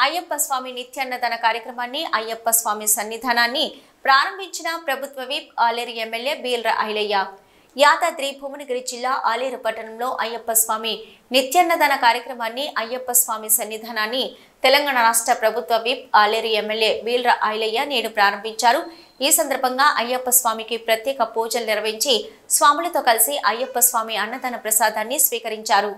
అయ్యప్ప స్వామి నిత్యాన్నదాన కార్యక్రమాన్ని అయ్యప్ప స్వామి సన్నిధానాన్ని ప్రారంభించిన ప్రభుత్వ విప్ ఆలేరు ఎమ్మెల్యే బీల్ర ఐలయ్య. యాదాద్రి భువనగిరి జిల్లా ఆలేరు పట్టణంలో అయ్యప్ప స్వామి నిత్యాన్నదాన కార్యక్రమాన్ని అయ్యప్ప స్వామి సన్నిధానాన్ని తెలంగాణ రాష్ట్ర ప్రభుత్వ విప్ ఆలేరు ఎమ్మెల్యే బీల్ర ఐలయ్య నేడు ప్రారంభించారు. ఈ సందర్భంగా అయ్యప్ప స్వామికి ప్రత్యేక పూజలు నిర్వహించి స్వాములతో కలిసి అయ్యప్ప స్వామి అన్నదాన ప్రసాదాన్ని స్వీకరించారు.